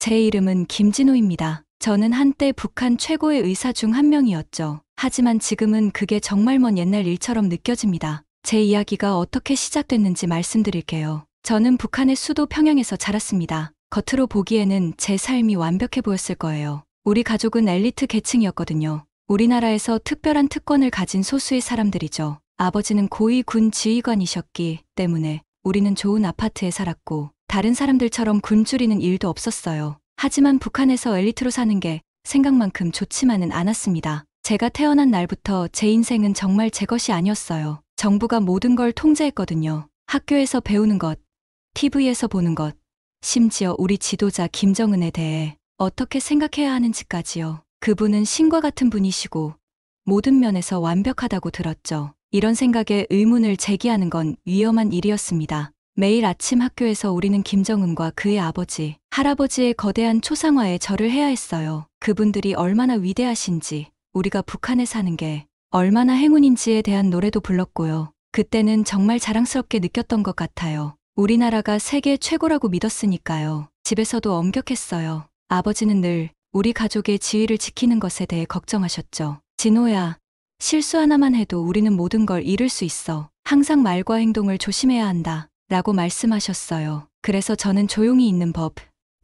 제 이름은 김진호입니다. 저는 한때 북한 최고의 의사 중 한 명이었죠. 하지만 지금은 그게 정말 먼 옛날 일처럼 느껴집니다. 제 이야기가 어떻게 시작됐는지 말씀드릴게요. 저는 북한의 수도 평양에서 자랐습니다. 겉으로 보기에는 제 삶이 완벽해 보였을 거예요. 우리 가족은 엘리트 계층이었거든요. 우리나라에서 특별한 특권을 가진 소수의 사람들이죠. 아버지는 고위 군 지휘관이셨기 때문에 우리는 좋은 아파트에 살았고 다른 사람들처럼 굶주리는 일도 없었어요. 하지만 북한에서 엘리트로 사는 게 생각만큼 좋지만은 않았습니다. 제가 태어난 날부터 제 인생은 정말 제 것이 아니었어요. 정부가 모든 걸 통제했거든요. 학교에서 배우는 것, TV에서 보는 것, 심지어 우리 지도자 김정은에 대해 어떻게 생각해야 하는지까지요. 그분은 신과 같은 분이시고 모든 면에서 완벽하다고 들었죠. 이런 생각에 의문을 제기하는 건 위험한 일이었습니다. 매일 아침 학교에서 우리는 김정은과 그의 아버지, 할아버지의 거대한 초상화에 절을 해야 했어요. 그분들이 얼마나 위대하신지, 우리가 북한에 사는 게 얼마나 행운인지에 대한 노래도 불렀고요. 그때는 정말 자랑스럽게 느꼈던 것 같아요. 우리나라가 세계 최고라고 믿었으니까요. 집에서도 엄격했어요. 아버지는 늘 우리 가족의 지위를 지키는 것에 대해 걱정하셨죠. 진호야, 실수 하나만 해도 우리는 모든 걸 잃을 수 있어. 항상 말과 행동을 조심해야 한다. 라고 말씀하셨어요. 그래서 저는 조용히 있는 법,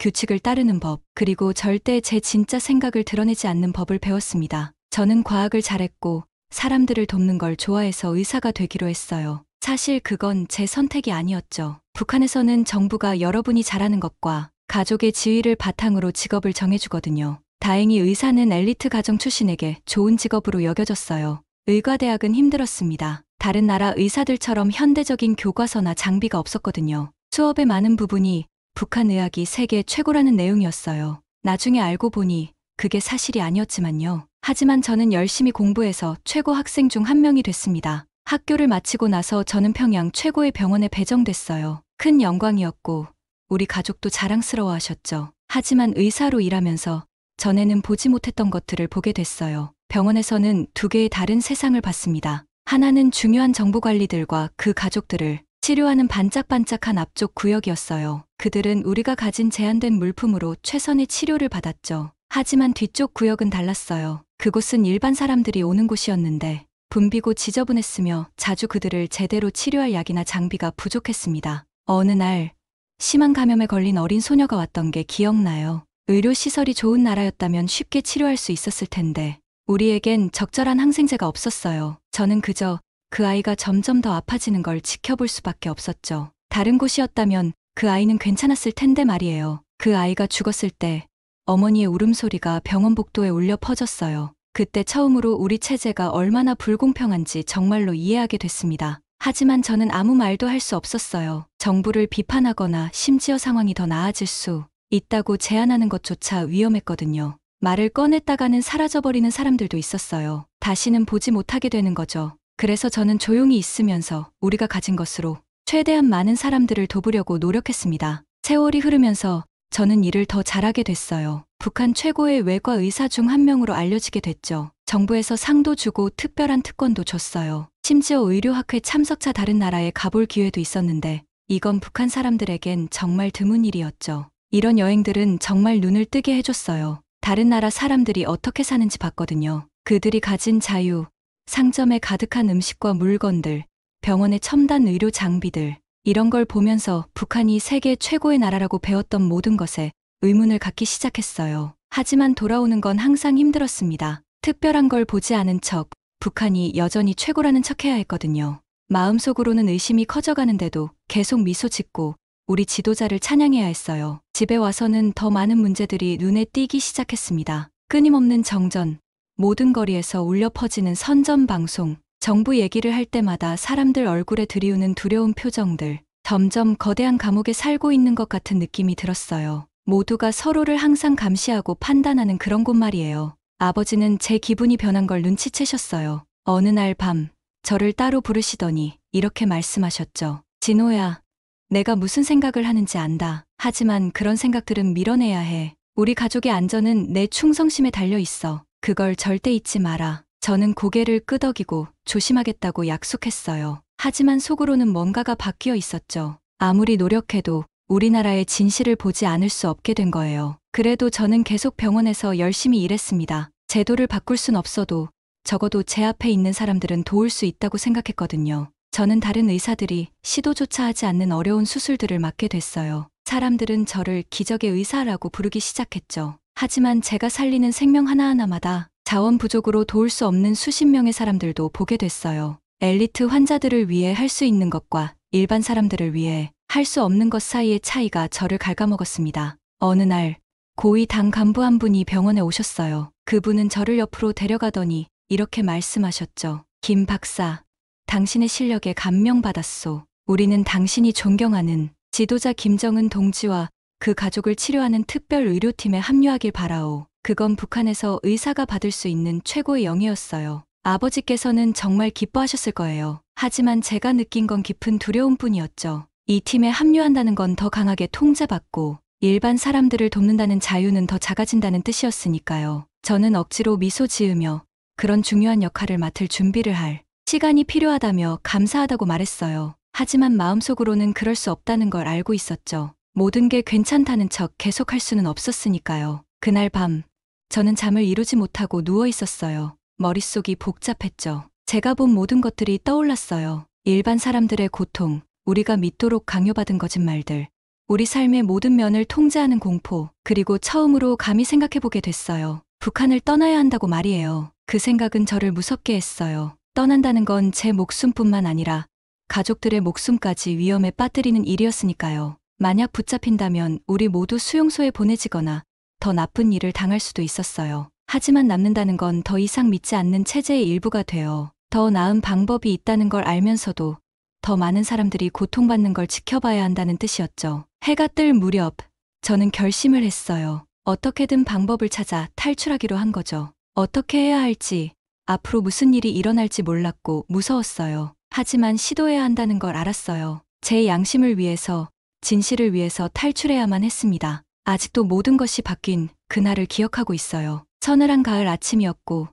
규칙을 따르는 법, 그리고 절대 제 진짜 생각을 드러내지 않는 법을 배웠습니다. 저는 과학을 잘했고 사람들을 돕는 걸 좋아해서 의사가 되기로 했어요. 사실 그건 제 선택이 아니었죠. 북한에서는 정부가 여러분이 잘하는 것과 가족의 지위를 바탕으로 직업을 정해주거든요. 다행히 의사는 엘리트 가정 출신에게 좋은 직업으로 여겨졌어요. 의과대학은 힘들었습니다. 다른 나라 의사들처럼 현대적인 교과서나 장비가 없었거든요. 수업의 많은 부분이 북한 의학이 세계 최고라는 내용이었어요. 나중에 알고 보니 그게 사실이 아니었지만요. 하지만 저는 열심히 공부해서 최고 학생 중 한 명이 됐습니다. 학교를 마치고 나서 저는 평양 최고의 병원에 배정됐어요. 큰 영광이었고 우리 가족도 자랑스러워 하셨죠. 하지만 의사로 일하면서 전에는 보지 못했던 것들을 보게 됐어요. 병원에서는 두 개의 다른 세상을 봤습니다. 하나는 중요한 정보관리들과 그 가족들을 치료하는 반짝반짝한 앞쪽 구역이었어요. 그들은 우리가 가진 제한된 물품으로 최선의 치료를 받았죠. 하지만 뒤쪽 구역은 달랐어요. 그곳은 일반 사람들이 오는 곳이었는데 붐비고 지저분했으며 자주 그들을 제대로 치료할 약이나 장비가 부족했습니다. 어느 날 심한 감염에 걸린 어린 소녀가 왔던 게 기억나요. 의료시설이 좋은 나라였다면 쉽게 치료할 수 있었을 텐데 우리에겐 적절한 항생제가 없었어요. 저는 그저 그 아이가 점점 더 아파지는 걸 지켜볼 수밖에 없었죠. 다른 곳이었다면 그 아이는 괜찮았을 텐데 말이에요. 그 아이가 죽었을 때 어머니의 울음소리가 병원 복도에 울려 퍼졌어요. 그때 처음으로 우리 체제가 얼마나 불공평한지 정말로 이해하게 됐습니다. 하지만 저는 아무 말도 할 수 없었어요. 정부를 비판하거나 심지어 상황이 더 나아질 수 있다고 제안하는 것조차 위험했거든요. 말을 꺼냈다가는 사라져버리는 사람들도 있었어요. 다시는 보지 못하게 되는 거죠. 그래서 저는 조용히 있으면서 우리가 가진 것으로 최대한 많은 사람들을 돕으려고 노력했습니다. 세월이 흐르면서 저는 일을 더 잘하게 됐어요. 북한 최고의 외과 의사 중 한 명으로 알려지게 됐죠. 정부에서 상도 주고 특별한 특권도 줬어요. 심지어 의료학회 참석차 다른 나라에 가볼 기회도 있었는데 이건 북한 사람들에겐 정말 드문 일이었죠. 이런 여행들은 정말 눈을 뜨게 해줬어요. 다른 나라 사람들이 어떻게 사는지 봤거든요. 그들이 가진 자유, 상점에 가득한 음식과 물건들, 병원의 첨단 의료 장비들, 이런 걸 보면서 북한이 세계 최고의 나라라고 배웠던 모든 것에 의문을 갖기 시작했어요. 하지만 돌아오는 건 항상 힘들었습니다. 특별한 걸 보지 않은 척, 북한이 여전히 최고라는 척 해야 했거든요. 마음속으로는 의심이 커져가는데도 계속 미소 짓고 우리 지도자를 찬양해야 했어요. 집에 와서는 더 많은 문제들이 눈에 띄기 시작했습니다. 끊임없는 정전, 모든 거리에서 울려 퍼지는 선전 방송, 정부 얘기를 할 때마다 사람들 얼굴에 드리우는 두려운 표정들, 점점 거대한 감옥에 살고 있는 것 같은 느낌이 들었어요. 모두가 서로를 항상 감시하고 판단하는 그런 곳 말이에요. 아버지는 제 기분이 변한 걸 눈치채셨어요. 어느 날 밤, 저를 따로 부르시더니 이렇게 말씀하셨죠. 진호야, 내가 무슨 생각을 하는지 안다. 하지만 그런 생각들은 밀어내야 해. 우리 가족의 안전은 내 충성심에 달려 있어. 그걸 절대 잊지 마라. 저는 고개를 끄덕이고 조심하겠다고 약속했어요. 하지만 속으로는 뭔가가 바뀌어 있었죠. 아무리 노력해도 우리나라의 진실을 보지 않을 수 없게 된 거예요. 그래도 저는 계속 병원에서 열심히 일했습니다. 제도를 바꿀 순 없어도 적어도 제 앞에 있는 사람들은 도울 수 있다고 생각했거든요. 저는 다른 의사들이 시도조차 하지 않는 어려운 수술들을 맡게 됐어요. 사람들은 저를 기적의 의사라고 부르기 시작했죠. 하지만 제가 살리는 생명 하나하나마다 자원 부족으로 도울 수 없는 수십 명의 사람들도 보게 됐어요. 엘리트 환자들을 위해 할 수 있는 것과 일반 사람들을 위해 할 수 없는 것 사이의 차이가 저를 갉아먹었습니다. 어느 날 고위 당 간부 한 분이 병원에 오셨어요. 그분은 저를 옆으로 데려가더니 이렇게 말씀하셨죠. 김 박사, 당신의 실력에 감명받았소. 우리는 당신이 존경하는 지도자 김정은 동지와 그 가족을 치료하는 특별 의료팀에 합류하길 바라오. 그건 북한에서 의사가 받을 수 있는 최고의 영예였어요. 아버지께서는 정말 기뻐하셨을 거예요. 하지만 제가 느낀 건 깊은 두려움뿐이었죠. 이 팀에 합류한다는 건 더 강하게 통제받고 일반 사람들을 돕는다는 자유는 더 작아진다는 뜻이었으니까요. 저는 억지로 미소 지으며 그런 중요한 역할을 맡을 준비를 할 시간이 필요하다며 감사하다고 말했어요. 하지만 마음속으로는 그럴 수 없다는 걸 알고 있었죠. 모든 게 괜찮다는 척 계속할 수는 없었으니까요. 그날 밤 저는 잠을 이루지 못하고 누워 있었어요. 머릿속이 복잡했죠. 제가 본 모든 것들이 떠올랐어요. 일반 사람들의 고통, 우리가 믿도록 강요받은 거짓말들, 우리 삶의 모든 면을 통제하는 공포, 그리고 처음으로 감히 생각해보게 됐어요. 북한을 떠나야 한다고 말이에요. 그 생각은 저를 무섭게 했어요. 떠난다는 건 제 목숨뿐만 아니라 가족들의 목숨까지 위험에 빠뜨리는 일이었으니까요. 만약 붙잡힌다면 우리 모두 수용소에 보내지거나 더 나쁜 일을 당할 수도 있었어요. 하지만 남는다는 건 더 이상 믿지 않는 체제의 일부가 되어 더 나은 방법이 있다는 걸 알면서도 더 많은 사람들이 고통받는 걸 지켜봐야 한다는 뜻이었죠. 해가 뜰 무렵 저는 결심을 했어요. 어떻게든 방법을 찾아 탈출하기로 한 거죠. 어떻게 해야 할지, 앞으로 무슨 일이 일어날지 몰랐고 무서웠어요. 하지만 시도해야 한다는 걸 알았어요. 제 양심을 위해서, 진실을 위해서 탈출해야만 했습니다. 아직도 모든 것이 바뀐 그날을 기억하고 있어요. 서늘한 가을 아침이었고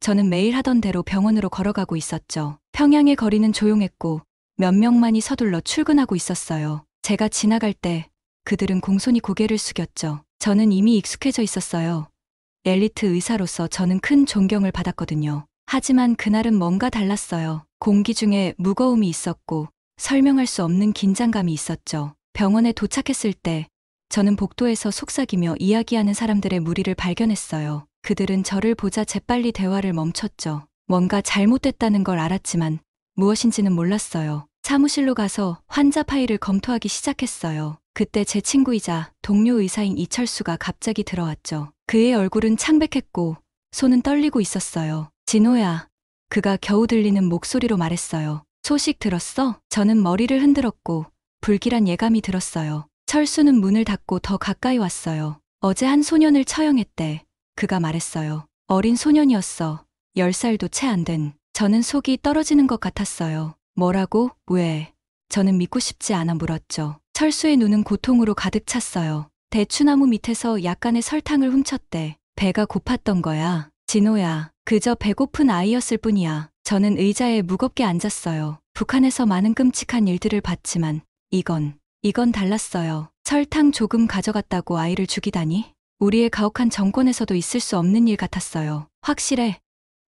저는 매일 하던 대로 병원으로 걸어가고 있었죠. 평양의 거리는 조용했고 몇 명만이 서둘러 출근하고 있었어요. 제가 지나갈 때 그들은 공손히 고개를 숙였죠. 저는 이미 익숙해져 있었어요. 엘리트 의사로서 저는 큰 존경을 받았거든요. 하지만 그날은 뭔가 달랐어요. 공기 중에 무거움이 있었고 설명할 수 없는 긴장감이 있었죠. 병원에 도착했을 때 저는 복도에서 속삭이며 이야기하는 사람들의 무리를 발견했어요. 그들은 저를 보자 재빨리 대화를 멈췄죠. 뭔가 잘못됐다는 걸 알았지만 무엇인지는 몰랐어요. 사무실로 가서 환자 파일을 검토하기 시작했어요. 그때 제 친구이자 동료 의사인 이철수가 갑자기 들어왔죠. 그의 얼굴은 창백했고 손은 떨리고 있었어요. 진호야. 그가 겨우 들리는 목소리로 말했어요. 소식 들었어? 저는 머리를 흔들었고 불길한 예감이 들었어요. 철수는 문을 닫고 더 가까이 왔어요. 어제 한 소년을 처형했대. 그가 말했어요. 어린 소년이었어. 10살도 채 안 된. 저는 속이 떨어지는 것 같았어요. 뭐라고? 왜? 저는 믿고 싶지 않아 물었죠. 철수의 눈은 고통으로 가득 찼어요. 대추나무 밑에서 약간의 설탕을 훔쳤대. 배가 고팠던 거야. 진호야. 그저 배고픈 아이였을 뿐이야. 저는 의자에 무겁게 앉았어요. 북한에서 많은 끔찍한 일들을 봤지만 이건 달랐어요. 설탕 조금 가져갔다고 아이를 죽이다니? 우리의 가혹한 정권에서도 있을 수 없는 일 같았어요. 확실해?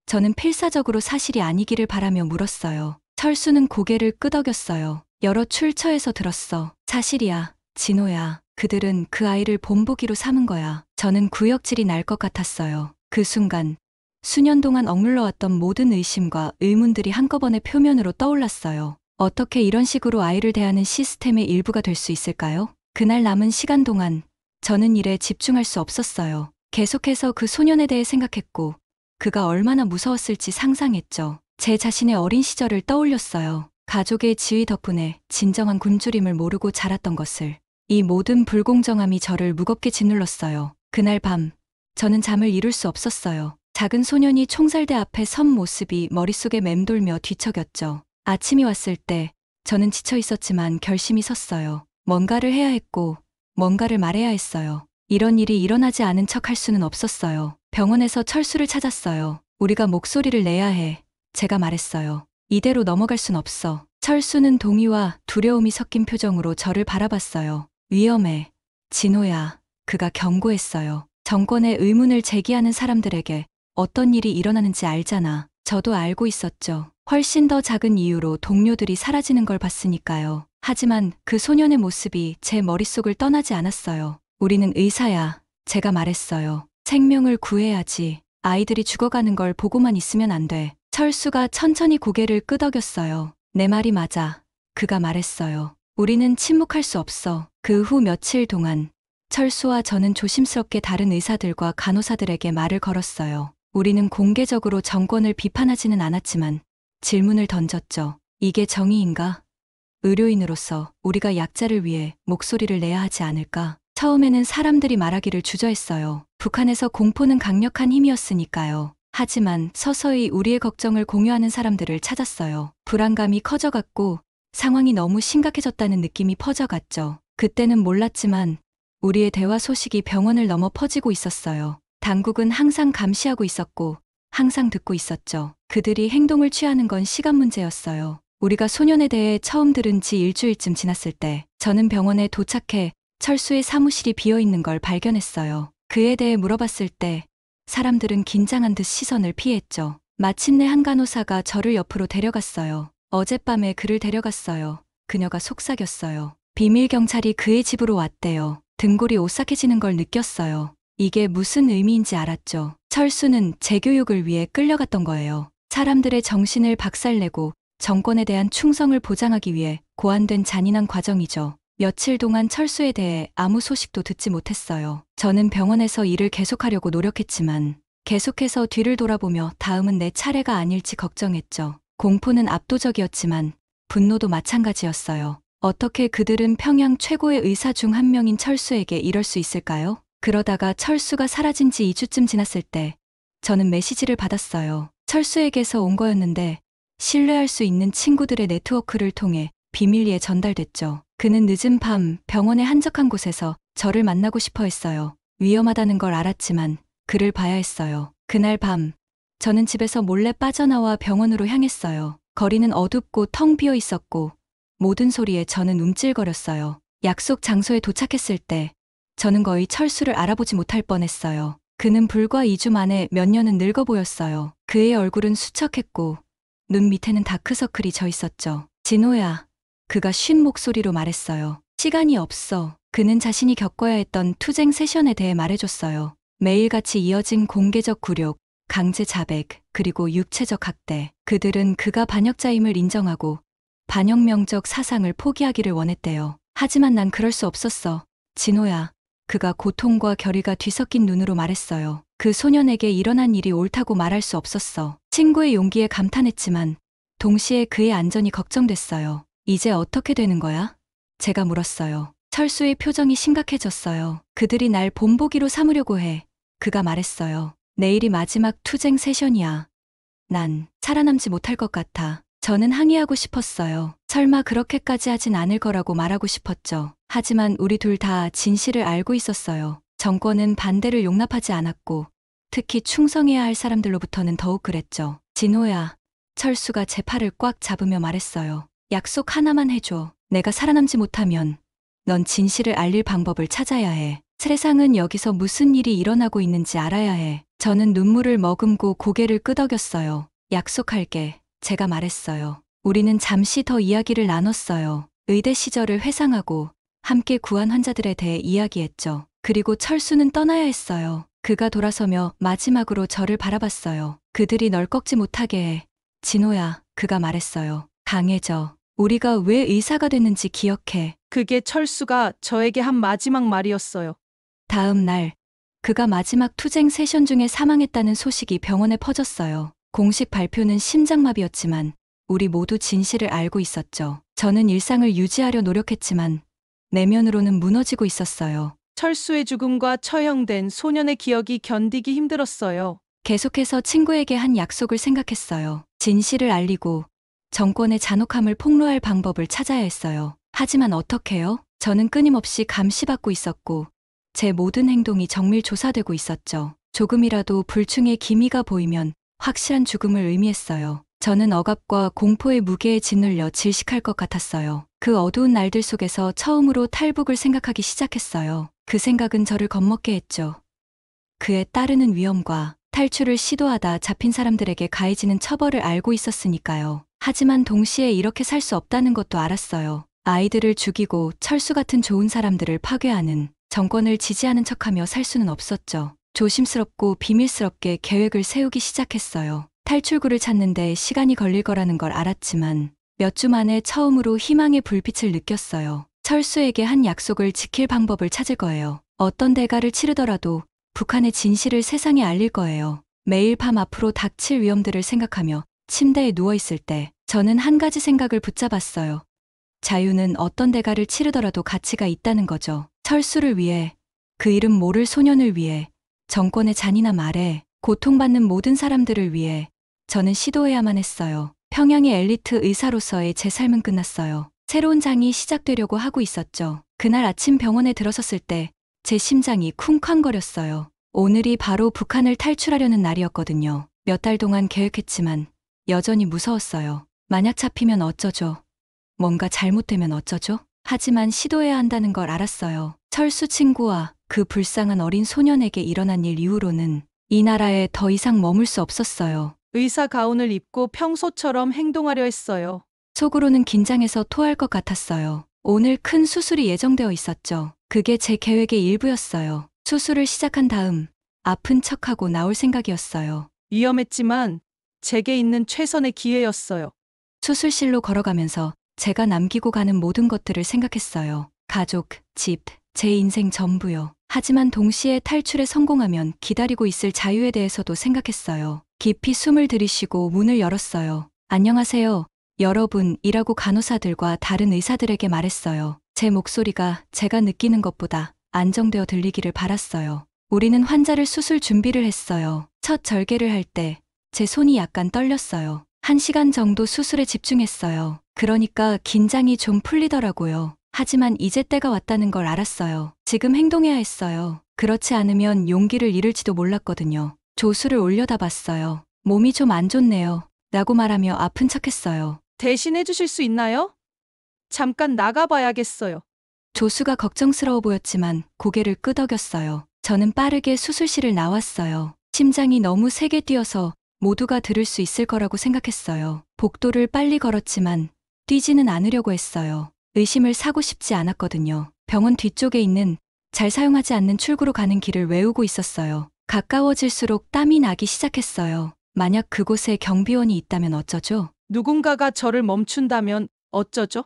저는 필사적으로 사실이 아니기를 바라며 물었어요. 철수는 고개를 끄덕였어요. 여러 출처에서 들었어. 사실이야. 진호야. 그들은 그 아이를 본보기로 삼은 거야. 저는 구역질이 날 것 같았어요. 그 순간 수년 동안 억눌러왔던 모든 의심과 의문들이 한꺼번에 표면으로 떠올랐어요. 어떻게 이런 식으로 아이를 대하는 시스템의 일부가 될 수 있을까요? 그날 남은 시간 동안 저는 일에 집중할 수 없었어요. 계속해서 그 소년에 대해 생각했고 그가 얼마나 무서웠을지 상상했죠. 제 자신의 어린 시절을 떠올렸어요. 가족의 지위 덕분에 진정한 굶주림을 모르고 자랐던 것을. 이 모든 불공정함이 저를 무겁게 짓눌렀어요. 그날 밤 저는 잠을 이룰 수 없었어요. 작은 소년이 총살대 앞에 선 모습이 머릿속에 맴돌며 뒤척였죠. 아침이 왔을 때 저는 지쳐 있었지만 결심이 섰어요. 뭔가를 해야 했고 뭔가를 말해야 했어요. 이런 일이 일어나지 않은 척 할 수는 없었어요. 병원에서 철수를 찾았어요. 우리가 목소리를 내야 해. 제가 말했어요. 이대로 넘어갈 순 없어. 철수는 동의와 두려움이 섞인 표정으로 저를 바라봤어요. 위험해. 진호야. 그가 경고했어요. 정권에 의문을 제기하는 사람들에게 어떤 일이 일어나는지 알잖아. 저도 알고 있었죠. 훨씬 더 작은 이유로 동료들이 사라지는 걸 봤으니까요. 하지만 그 소년의 모습이 제 머릿속을 떠나지 않았어요. 우리는 의사야. 제가 말했어요. 생명을 구해야지. 아이들이 죽어가는 걸 보고만 있으면 안 돼. 철수가 천천히 고개를 끄덕였어요. 내 말이 맞아. 그가 말했어요. 우리는 침묵할 수 없어. 그 후 며칠 동안 철수와 저는 조심스럽게 다른 의사들과 간호사들에게 말을 걸었어요. 우리는 공개적으로 정권을 비판하지는 않았지만 질문을 던졌죠. 이게 정의인가? 의료인으로서 우리가 약자를 위해 목소리를 내야 하지 않을까? 처음에는 사람들이 말하기를 주저했어요. 북한에서 공포는 강력한 힘이었으니까요. 하지만 서서히 우리의 걱정을 공유하는 사람들을 찾았어요. 불안감이 커져갔고 상황이 너무 심각해졌다는 느낌이 퍼져갔죠. 그때는 몰랐지만 우리의 대화 소식이 병원을 넘어 퍼지고 있었어요. 당국은 항상 감시하고 있었고 항상 듣고 있었죠. 그들이 행동을 취하는 건 시간 문제였어요. 우리가 소년에 대해 처음 들은 지 일주일쯤 지났을 때 저는 병원에 도착해 철수의 사무실이 비어있는 걸 발견했어요. 그에 대해 물어봤을 때 사람들은 긴장한 듯 시선을 피했죠. 마침내 한 간호사가 저를 옆으로 데려갔어요. 어젯밤에 그를 데려갔어요. 그녀가 속삭였어요. 비밀 경찰이 그의 집으로 왔대요. 등골이 오싹해지는 걸 느꼈어요. 이게 무슨 의미인지 알았죠. 철수는 재교육을 위해 끌려갔던 거예요. 사람들의 정신을 박살내고 정권에 대한 충성을 보장하기 위해 고안된 잔인한 과정이죠. 며칠 동안 철수에 대해 아무 소식도 듣지 못했어요. 저는 병원에서 일을 계속하려고 노력했지만 계속해서 뒤를 돌아보며 다음은 내 차례가 아닐지 걱정했죠. 공포는 압도적이었지만 분노도 마찬가지였어요. 어떻게 그들은 평양 최고의 의사 중 한 명인 철수에게 이럴 수 있을까요? 그러다가 철수가 사라진 지 2주쯤 지났을 때 저는 메시지를 받았어요. 철수에게서 온 거였는데 신뢰할 수 있는 친구들의 네트워크를 통해 비밀리에 전달됐죠. 그는 늦은 밤 병원의 한적한 곳에서 저를 만나고 싶어 했어요. 위험하다는 걸 알았지만 그를 봐야 했어요. 그날 밤 저는 집에서 몰래 빠져나와 병원으로 향했어요. 거리는 어둡고 텅 비어 있었고 모든 소리에 저는 움찔거렸어요. 약속 장소에 도착했을 때 저는 거의 철수를 알아보지 못할 뻔했어요. 그는 불과 2주 만에 몇 년은 늙어 보였어요. 그의 얼굴은 수척했고 눈 밑에는 다크서클이 져 있었죠. 진호야. 그가 쉰 목소리로 말했어요. 시간이 없어. 그는 자신이 겪어야 했던 투쟁 세션에 대해 말해줬어요. 매일같이 이어진 공개적 굴욕, 강제 자백, 그리고 육체적 학대. 그들은 그가 반역자임을 인정하고 반혁명적 사상을 포기하기를 원했대요. 하지만 난 그럴 수 없었어. 진호야. 그가 고통과 결의가 뒤섞인 눈으로 말했어요. 그 소년에게 일어난 일이 옳다고 말할 수 없었어. 친구의 용기에 감탄했지만 동시에 그의 안전이 걱정됐어요. 이제 어떻게 되는 거야? 제가 물었어요. 철수의 표정이 심각해졌어요. 그들이 날 본보기로 삼으려고 해. 그가 말했어요. 내일이 마지막 투쟁 세션이야. 난 살아남지 못할 것 같아. 저는 항의하고 싶었어요. 설마 그렇게까지 하진 않을 거라고 말하고 싶었죠. 하지만 우리 둘 다 진실을 알고 있었어요. 정권은 반대를 용납하지 않았고 특히 충성해야 할 사람들로부터는 더욱 그랬죠. 진호야. 철수가 제 팔을 꽉 잡으며 말했어요. 약속 하나만 해줘. 내가 살아남지 못하면 넌 진실을 알릴 방법을 찾아야 해. 세상은 여기서 무슨 일이 일어나고 있는지 알아야 해. 저는 눈물을 머금고 고개를 끄덕였어요. 약속할게. 제가 말했어요. 우리는 잠시 더 이야기를 나눴어요. 의대 시절을 회상하고 함께 구한 환자들에 대해 이야기했죠. 그리고 철수는 떠나야 했어요. 그가 돌아서며 마지막으로 저를 바라봤어요. 그들이 널 꺾지 못하게 해. 진호야. 그가 말했어요. 강해져. 우리가 왜 의사가 됐는지 기억해. 그게 철수가 저에게 한 마지막 말이었어요. 다음 날 그가 마지막 투쟁 세션 중에 사망했다는 소식이 병원에 퍼졌어요. 공식 발표는 심장마비였지만 우리 모두 진실을 알고 있었죠. 저는 일상을 유지하려 노력했지만 내면으로는 무너지고 있었어요. 철수의 죽음과 처형된 소년의 기억이 견디기 힘들었어요. 계속해서 친구에게 한 약속을 생각했어요. 진실을 알리고 정권의 잔혹함을 폭로할 방법을 찾아야 했어요. 하지만 어떻게요? 저는 끊임없이 감시받고 있었고 제 모든 행동이 정밀 조사되고 있었죠. 조금이라도 불충의 기미가 보이면 확실한 죽음을 의미했어요. 저는 억압과 공포의 무게에 짓눌려 질식할 것 같았어요. 그 어두운 날들 속에서 처음으로 탈북을 생각하기 시작했어요. 그 생각은 저를 겁먹게 했죠. 그에 따르는 위험과 탈출을 시도하다 잡힌 사람들에게 가해지는 처벌을 알고 있었으니까요. 하지만 동시에 이렇게 살 수 없다는 것도 알았어요. 아이들을 죽이고 철수 같은 좋은 사람들을 파괴하는 정권을 지지하는 척하며 살 수는 없었죠. 조심스럽고 비밀스럽게 계획을 세우기 시작했어요. 탈출구를 찾는데 시간이 걸릴 거라는 걸 알았지만 몇 주 만에 처음으로 희망의 불빛을 느꼈어요. 철수에게 한 약속을 지킬 방법을 찾을 거예요. 어떤 대가를 치르더라도 북한의 진실을 세상에 알릴 거예요. 매일 밤 앞으로 닥칠 위험들을 생각하며 침대에 누워있을 때 저는 한 가지 생각을 붙잡았어요. 자유는 어떤 대가를 치르더라도 가치가 있다는 거죠. 철수를 위해, 그 이름 모를 소년을 위해, 정권의 잔인함 아래 고통받는 모든 사람들을 위해 저는 시도해야만 했어요. 평양의 엘리트 의사로서의 제 삶은 끝났어요. 새로운 장이 시작되려고 하고 있었죠. 그날 아침 병원에 들어섰을 때 제 심장이 쿵쾅거렸어요. 오늘이 바로 북한을 탈출하려는 날이었거든요. 몇 달 동안 계획했지만 여전히 무서웠어요. 만약 잡히면 어쩌죠? 뭔가 잘못되면 어쩌죠? 하지만 시도해야 한다는 걸 알았어요. 철수 친구와 그 불쌍한 어린 소년에게 일어난 일 이후로는 이 나라에 더 이상 머물 수 없었어요. 의사 가운을 입고 평소처럼 행동하려 했어요. 속으로는 긴장해서 토할 것 같았어요. 오늘 큰 수술이 예정되어 있었죠. 그게 제 계획의 일부였어요. 수술을 시작한 다음 아픈 척하고 나올 생각이었어요. 위험했지만 제게 있는 최선의 기회였어요. 수술실로 걸어가면서 제가 남기고 가는 모든 것들을 생각했어요. 가족, 집, 제 인생 전부요. 하지만 동시에 탈출에 성공하면 기다리고 있을 자유에 대해서도 생각했어요. 깊이 숨을 들이쉬고 문을 열었어요. 안녕하세요, 여러분이라고 간호사들과 다른 의사들에게 말했어요. 제 목소리가 제가 느끼는 것보다 안정되어 들리기를 바랐어요. 우리는 환자를 수술 준비를 했어요. 첫 절개를 할 때 제 손이 약간 떨렸어요. 1시간 정도 수술에 집중했어요. 그러니까 긴장이 좀 풀리더라고요. 하지만 이제 때가 왔다는 걸 알았어요. 지금 행동해야 했어요. 그렇지 않으면 용기를 잃을지도 몰랐거든요. 조수를 올려다 봤어요. 몸이 좀 안 좋네요. 라고 말하며 아픈 척했어요. 대신해 주실 수 있나요? 잠깐 나가봐야겠어요. 조수가 걱정스러워 보였지만 고개를 끄덕였어요. 저는 빠르게 수술실을 나왔어요. 심장이 너무 세게 뛰어서 모두가 들을 수 있을 거라고 생각했어요. 복도를 빨리 걸었지만 뛰지는 않으려고 했어요. 의심을 사고 싶지 않았거든요. 병원 뒤쪽에 있는 잘 사용하지 않는 출구로 가는 길을 외우고 있었어요. 가까워질수록 땀이 나기 시작했어요. 만약 그곳에 경비원이 있다면 어쩌죠? 누군가가 저를 멈춘다면 어쩌죠?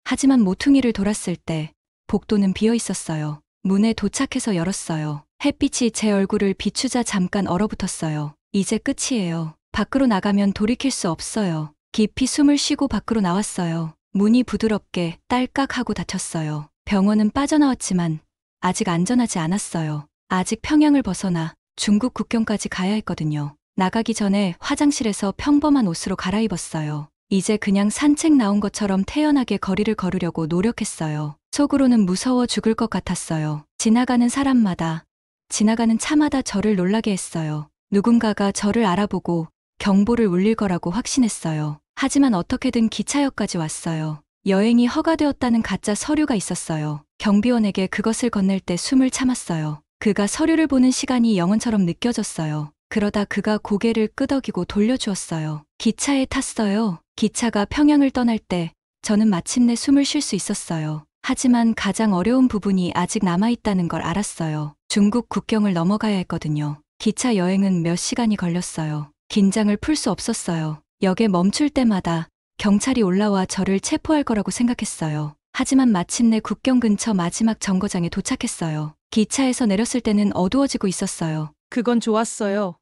하지만 모퉁이를 돌았을 때 복도는 비어 있었어요. 문에 도착해서 열었어요. 햇빛이 제 얼굴을 비추자 잠깐 얼어붙었어요. 이제 끝이에요. 밖으로 나가면 돌이킬 수 없어요. 깊이 숨을 쉬고 밖으로 나왔어요. 문이 부드럽게 딸깍하고 닫혔어요. 병원은 빠져나왔지만 아직 안전하지 않았어요. 아직 평양을 벗어나 중국 국경까지 가야 했거든요. 나가기 전에 화장실에서 평범한 옷으로 갈아입었어요. 이제 그냥 산책 나온 것처럼 태연하게 거리를 걸으려고 노력했어요. 속으로는 무서워 죽을 것 같았어요. 지나가는 사람마다, 지나가는 차마다 저를 놀라게 했어요. 누군가가 저를 알아보고 경보를 울릴 거라고 확신했어요. 하지만 어떻게든 기차역까지 왔어요. 여행이 허가되었다는 가짜 서류가 있었어요. 경비원에게 그것을 건넬 때 숨을 참았어요. 그가 서류를 보는 시간이 영원처럼 느껴졌어요. 그러다 그가 고개를 끄덕이고 돌려주었어요. 기차에 탔어요. 기차가 평양을 떠날 때 저는 마침내 숨을 쉴 수 있었어요. 하지만 가장 어려운 부분이 아직 남아있다는 걸 알았어요. 중국 국경을 넘어가야 했거든요. 기차 여행은 몇 시간이 걸렸어요. 긴장을 풀 수 없었어요. 역에 멈출 때마다 경찰이 올라와 저를 체포할 거라고 생각했어요. 하지만 마침내 국경 근처 마지막 정거장에 도착했어요. 기차에서 내렸을 때는 어두워지고 있었어요. 그건 좋았어요.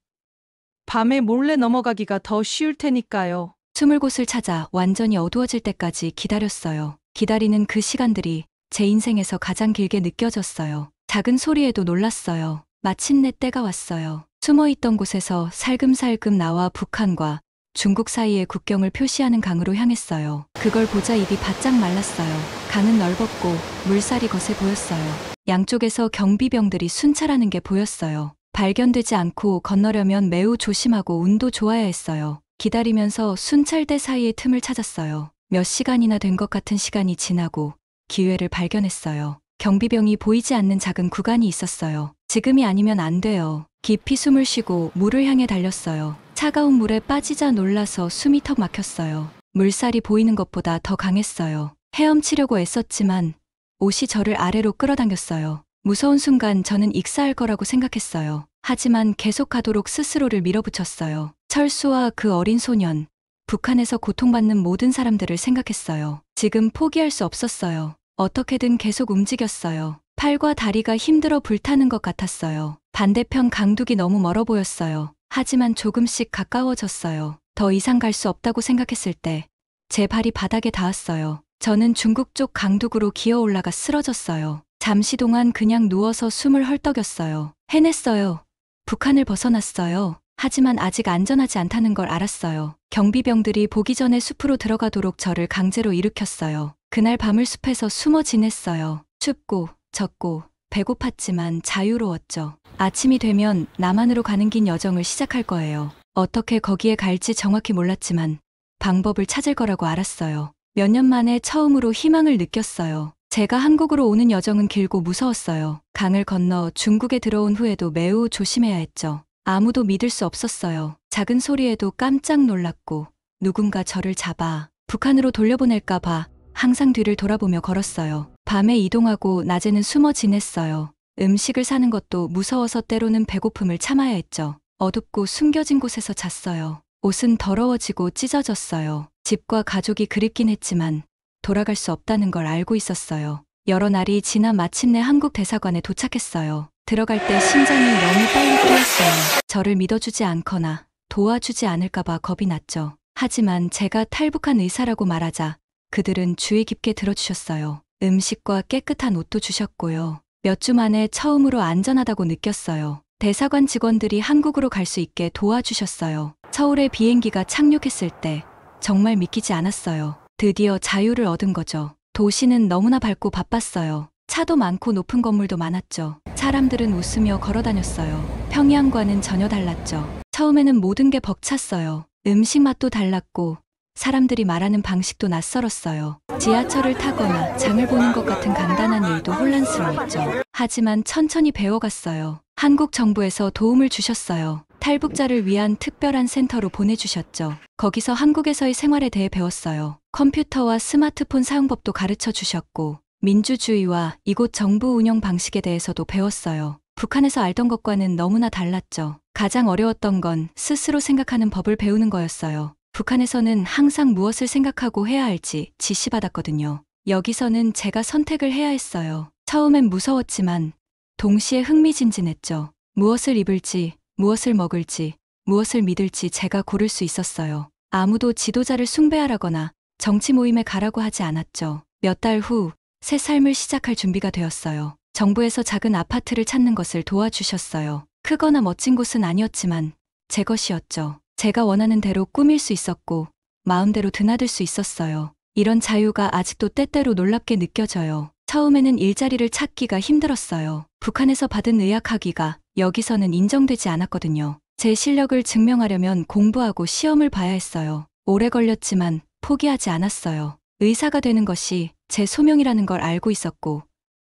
밤에 몰래 넘어가기가 더 쉬울 테니까요. 숨을 곳을 찾아 완전히 어두워질 때까지 기다렸어요. 기다리는 그 시간들이 제 인생에서 가장 길게 느껴졌어요. 작은 소리에도 놀랐어요. 마침내 때가 왔어요. 숨어있던 곳에서 살금살금 나와 북한과 중국 사이의 국경을 표시하는 강으로 향했어요. 그걸 보자 입이 바짝 말랐어요. 강은 넓었고 물살이 거세 보였어요. 양쪽에서 경비병들이 순찰하는 게 보였어요. 발견되지 않고 건너려면 매우 조심하고 운도 좋아야 했어요. 기다리면서 순찰대 사이의 틈을 찾았어요. 몇 시간이나 된 것 같은 시간이 지나고 기회를 발견했어요. 경비병이 보이지 않는 작은 구간이 있었어요. 지금이 아니면 안 돼요. 깊이 숨을 쉬고 물을 향해 달렸어요. 차가운 물에 빠지자 놀라서 숨이 턱 막혔어요. 물살이 보이는 것보다 더 강했어요. 헤엄치려고 애썼지만 옷이 저를 아래로 끌어당겼어요. 무서운 순간 저는 익사할 거라고 생각했어요. 하지만 계속 가도록 스스로를 밀어붙였어요. 철수와 그 어린 소년, 북한에서 고통받는 모든 사람들을 생각했어요. 지금 포기할 수 없었어요. 어떻게든 계속 움직였어요. 팔과 다리가 힘들어 불타는 것 같았어요. 반대편 강둑이 너무 멀어 보였어요. 하지만 조금씩 가까워졌어요. 더 이상 갈 수 없다고 생각했을 때 제 발이 바닥에 닿았어요. 저는 중국 쪽 강둑으로 기어 올라가 쓰러졌어요. 잠시 동안 그냥 누워서 숨을 헐떡였어요. 해냈어요. 북한을 벗어났어요. 하지만 아직 안전하지 않다는 걸 알았어요. 경비병들이 보기 전에 숲으로 들어가도록 저를 강제로 일으켰어요. 그날 밤을 숲에서 숨어 지냈어요. 춥고 젖고 배고팠지만 자유로웠죠. 아침이 되면 남한으로 가는 긴 여정을 시작할 거예요. 어떻게 거기에 갈지 정확히 몰랐지만 방법을 찾을 거라고 알았어요. 몇 년 만에 처음으로 희망을 느꼈어요. 제가 한국으로 오는 여정은 길고 무서웠어요. 강을 건너 중국에 들어온 후에도 매우 조심해야 했죠. 아무도 믿을 수 없었어요. 작은 소리에도 깜짝 놀랐고 누군가 저를 잡아 북한으로 돌려보낼까 봐 항상 뒤를 돌아보며 걸었어요. 밤에 이동하고 낮에는 숨어 지냈어요. 음식을 사는 것도 무서워서 때로는 배고픔을 참아야 했죠. 어둡고 숨겨진 곳에서 잤어요. 옷은 더러워지고 찢어졌어요. 집과 가족이 그립긴 했지만 돌아갈 수 없다는 걸 알고 있었어요. 여러 날이 지나 마침내 한국 대사관에 도착했어요. 들어갈 때 심장이 너무 빨리 뛰었어요. 저를 믿어주지 않거나 도와주지 않을까봐 겁이 났죠. 하지만 제가 탈북한 의사라고 말하자 그들은 주의 깊게 들어주셨어요. 음식과 깨끗한 옷도 주셨고요. 몇 주 만에 처음으로 안전하다고 느꼈어요. 대사관 직원들이 한국으로 갈 수 있게 도와주셨어요. 서울에 비행기가 착륙했을 때 정말 믿기지 않았어요. 드디어 자유를 얻은 거죠. 도시는 너무나 밝고 바빴어요. 차도 많고 높은 건물도 많았죠. 사람들은 웃으며 걸어 다녔어요. 평양과는 전혀 달랐죠. 처음에는 모든 게 벅찼어요. 음식 맛도 달랐고 사람들이 말하는 방식도 낯설었어요. 지하철을 타거나 장을 보는 것 같은 간단한 일도 혼란스러웠죠. 하지만 천천히 배워갔어요. 한국 정부에서 도움을 주셨어요. 탈북자를 위한 특별한 센터로 보내주셨죠. 거기서 한국에서의 생활에 대해 배웠어요. 컴퓨터와 스마트폰 사용법도 가르쳐 주셨고 민주주의와 이곳 정부 운영 방식에 대해서도 배웠어요. 북한에서 알던 것과는 너무나 달랐죠. 가장 어려웠던 건 스스로 생각하는 법을 배우는 거였어요. 북한에서는 항상 무엇을 생각하고 해야 할지 지시받았거든요. 여기서는 제가 선택을 해야 했어요. 처음엔 무서웠지만 동시에 흥미진진했죠. 무엇을 입을지, 무엇을 먹을지, 무엇을 믿을지 제가 고를 수 있었어요. 아무도 지도자를 숭배하라거나 정치 모임에 가라고 하지 않았죠. 몇 달 후 새 삶을 시작할 준비가 되었어요. 정부에서 작은 아파트를 찾는 것을 도와주셨어요. 크거나 멋진 곳은 아니었지만 제 것이었죠. 제가 원하는 대로 꾸밀 수 있었고 마음대로 드나들 수 있었어요. 이런 자유가 아직도 때때로 놀랍게 느껴져요. 처음에는 일자리를 찾기가 힘들었어요. 북한에서 받은 의학학위가 여기서는 인정되지 않았거든요. 제 실력을 증명하려면 공부하고 시험을 봐야 했어요. 오래 걸렸지만 포기하지 않았어요. 의사가 되는 것이 제 소명이라는 걸 알고 있었고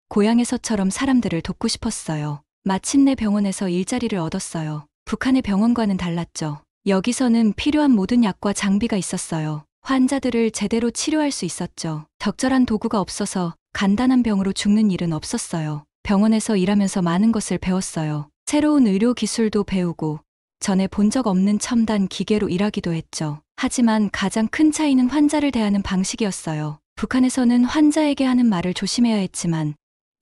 고향에서처럼 사람들을 돕고 싶었어요. 마침내 병원에서 일자리를 얻었어요. 북한의 병원과는 달랐죠. 여기서는 필요한 모든 약과 장비가 있었어요. 환자들을 제대로 치료할 수 있었죠. 적절한 도구가 없어서 간단한 병으로 죽는 일은 없었어요. 병원에서 일하면서 많은 것을 배웠어요. 새로운 의료 기술도 배우고 전에 본 적 없는 첨단 기계로 일하기도 했죠. 하지만 가장 큰 차이는 환자를 대하는 방식이었어요. 북한에서는 환자에게 하는 말을 조심해야 했지만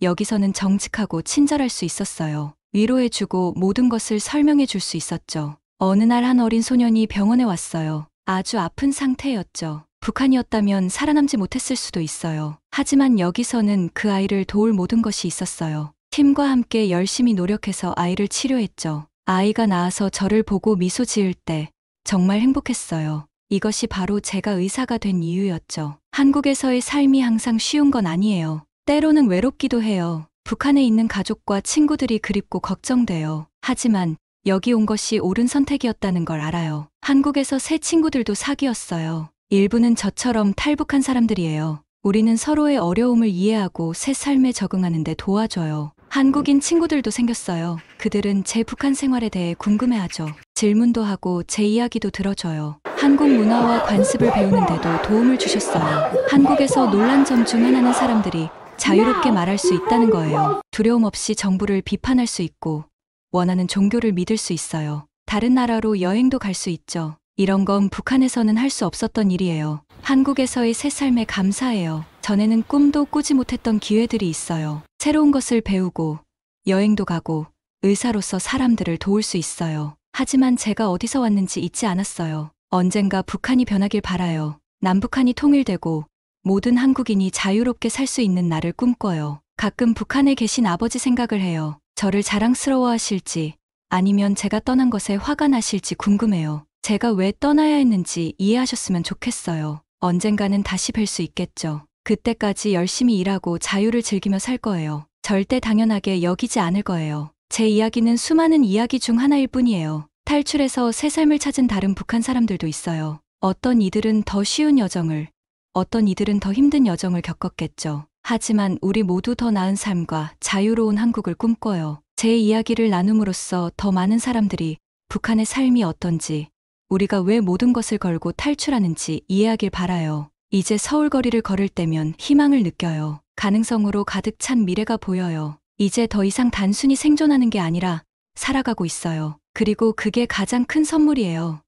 여기서는 정직하고 친절할 수 있었어요. 위로해주고 모든 것을 설명해 줄 수 있었죠. 어느 날 한 어린 소년이 병원에 왔어요. 아주 아픈 상태였죠. 북한이었다면 살아남지 못했을 수도 있어요. 하지만 여기서는 그 아이를 도울 모든 것이 있었어요. 팀과 함께 열심히 노력해서 아이를 치료했죠. 아이가 나아서 저를 보고 미소 지을 때 정말 행복했어요. 이것이 바로 제가 의사가 된 이유였죠. 한국에서의 삶이 항상 쉬운 건 아니에요. 때로는 외롭기도 해요. 북한에 있는 가족과 친구들이 그립고 걱정돼요. 하지만 여기 온 것이 옳은 선택이었다는 걸 알아요. 한국에서 새 친구들도 사귀었어요. 일부는 저처럼 탈북한 사람들이에요. 우리는 서로의 어려움을 이해하고 새 삶에 적응하는데 도와줘요. 한국인 친구들도 생겼어요. 그들은 제 북한 생활에 대해 궁금해하죠. 질문도 하고 제 이야기도 들어줘요. 한국 문화와 관습을 배우는데도 도움을 주셨어요. 한국에서 놀란 점 중 하나는 사람들이 자유롭게 말할 수 있다는 거예요. 두려움 없이 정부를 비판할 수 있고 원하는 종교를 믿을 수 있어요. 다른 나라로 여행도 갈 수 있죠. 이런 건 북한에서는 할 수 없었던 일이에요. 한국에서의 새 삶에 감사해요. 전에는 꿈도 꾸지 못했던 기회들이 있어요. 새로운 것을 배우고 여행도 가고 의사로서 사람들을 도울 수 있어요. 하지만 제가 어디서 왔는지 잊지 않았어요. 언젠가 북한이 변하길 바라요. 남북한이 통일되고 모든 한국인이 자유롭게 살 수 있는 날을 꿈꿔요. 가끔 북한에 계신 아버지 생각을 해요. 저를 자랑스러워 하실지 아니면 제가 떠난 것에 화가 나실지 궁금해요. 제가 왜 떠나야 했는지 이해하셨으면 좋겠어요. 언젠가는 다시 뵐 수 있겠죠. 그때까지 열심히 일하고 자유를 즐기며 살 거예요. 절대 당연하게 여기지 않을 거예요. 제 이야기는 수많은 이야기 중 하나일 뿐이에요. 탈출해서 새 삶을 찾은 다른 북한 사람들도 있어요. 어떤 이들은 더 쉬운 여정을, 어떤 이들은 더 힘든 여정을 겪었겠죠. 하지만 우리 모두 더 나은 삶과 자유로운 한국을 꿈꿔요. 제 이야기를 나눔으로써 더 많은 사람들이 북한의 삶이 어떤지, 우리가 왜 모든 것을 걸고 탈출하는지 이해하길 바라요. 이제 서울 거리를 걸을 때면 희망을 느껴요. 가능성으로 가득 찬 미래가 보여요. 이제 더 이상 단순히 생존하는 게 아니라 살아가고 있어요. 그리고 그게 가장 큰 선물이에요.